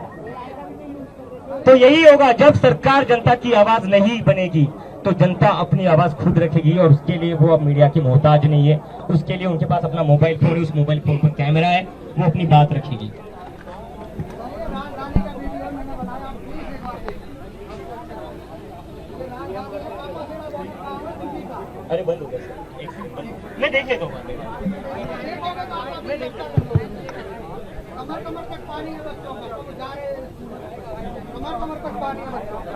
S2: तो यही होगा, जब सरकार जनता की आवाज नहीं बनेगी तो जनता अपनी आवाज खुद रखेगी, और उसके लिए वो अब मीडिया की मोहताज नहीं है। उसके लिए उनके पास अपना मोबाइल फोन है, उस मोबाइल फोन पर कैमरा है, वो अपनी बात रखेगी। अरे बंद हो गया, एक सेकंड बंद, मैं देख लेता हूँ।
S3: कमर तक पानी है बच्चों का, तो जा रहे कमर तक पानी है बच्चों का।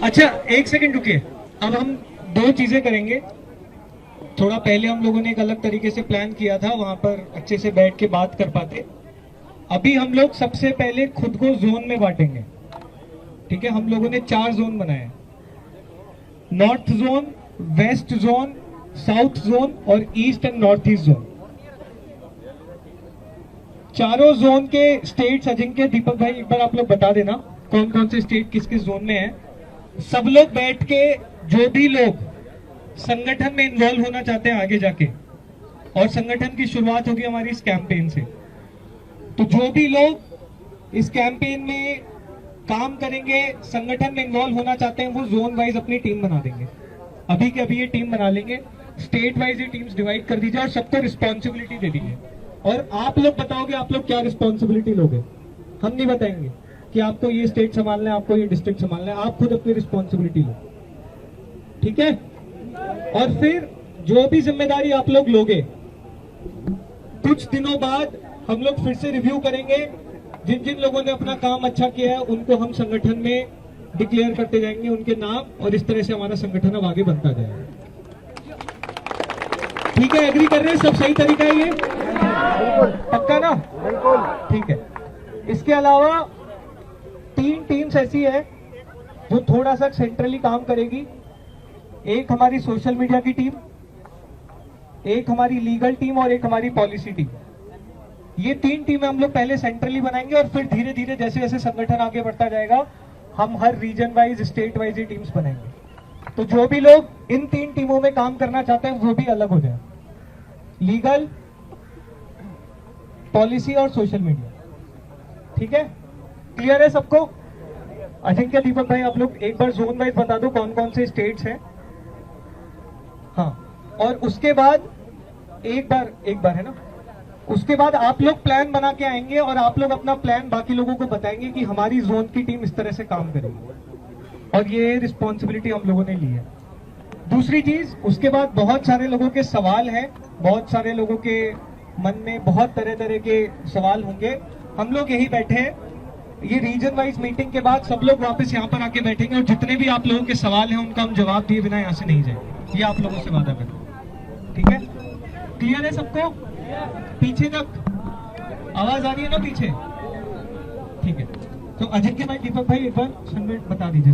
S5: अच्छा एक सेकंड रुकिए, अब हम 2 चीजें करेंगे। थोड़ा पहले हम लोगों ने एक अलग तरीके से प्लान किया था, वहां पर अच्छे से बैठ के बात कर पाते। अभी हम लोग सबसे पहले खुद को जोन में बांटेंगे, ठीक है? हम लोगों ने 4 जोन बनाए, north zone, west zone, south zone और east and north east zone. चारों जोन के स्टेट्स अजिंक्य, दीपक भाई एक बार आप लोग बता देना कौन कौन से स्टेट किस किस जोन में है। सब लोग बैठ के, जो भी लोग संगठन में इन्वॉल्व होना चाहते हैं आगे जाके, और संगठन की शुरुआत होगी हमारी इस कैंपेन से, तो जो भी लोग इस कैंपेन में काम करेंगे, संगठन में इन्वॉल्व होना चाहते हैं, वो जोन वाइज अपनी टीम बना देंगे। अभी के अभी ये टीम बना लेंगे, स्टेट वाइज ये टीम्स डिवाइड कर दीजिए और सबको रिस्पॉन्सिबिलिटी दे दीजिए। और आप लोग बताओगे आप लोग क्या रिस्पॉन्सिबिलिटी लोगे, हम नहीं बताएंगे कि आपको ये स्टेट संभालना है, आपको ये डिस्ट्रिक्ट संभालना है, आप खुद अपनी रिस्पॉन्सिबिलिटी लो, ठीक है? और फिर जो भी जिम्मेदारी आप लोग लोगे, कुछ दिनों बाद हम लोग फिर से रिव्यू करेंगे। जिन जिन लोगों ने अपना काम अच्छा किया है उनको हम संगठन में डिक्लेयर करते जाएंगे, उनके नाम, और इस तरह से हमारा संगठन अब आगे बनता जाएगा। ठीक है, एग्री कर रहे हैं? सब सही तरीका है ये? पक्का ना? बिल्कुल ठीक है। इसके अलावा 3 टीम्स ऐसी है जो थोड़ा सा सेंट्रली काम करेगी। एक हमारी सोशल मीडिया की टीम, एक हमारी लीगल टीम और एक हमारी पॉलिसी टीम। ये 3 टीमें हम लोग पहले सेंट्रली बनाएंगे, और फिर धीरे धीरे जैसे जैसे संगठन आगे बढ़ता जाएगा हम हर रीजन वाइज, स्टेट वाइज ये टीम्स बनाएंगे। तो जो भी लोग इन 3 टीमों में काम करना चाहते हैं वो भी अलग हो जाए, लीगल, पॉलिसी और सोशल मीडिया। ठीक है, क्लियर है सबको? अजिंक्य, दीपक भाई आप लोग एक बार जोन वाइज बता दो कौन कौन से स्टेट्स हैं। हाँ, और उसके बाद एक बार है ना, उसके बाद आप लोग प्लान बना के आएंगे और आप लोग अपना प्लान बाकी लोगों को बताएंगे कि हमारी जोन की टीम इस तरह से काम करेगी, और ये रिस्पॉन्सिबिलिटी हम लोगों ने ली है। दूसरी चीज, उसके बाद बहुत सारे लोगों के सवाल हैं, बहुत सारे लोगों के मन में बहुत तरह तरह के सवाल होंगे, हम लोग यही बैठे हैं, ये रीजन वाइज मीटिंग के बाद सब लोग वापस यहाँ पर आके बैठेंगे और जितने भी आप लोगों के सवाल हैं उनका हम जवाब दिए बिना यहाँ से नहीं जाएंगे, ये आप लोगों से वादा करें, ठीक है? क्लियर है सबको? पीछे तक आवाज आ रही है ना पीछे? ठीक है, तो अजिंक्य भाई, दीपक भाई एक बार संगठन बता दीजिए।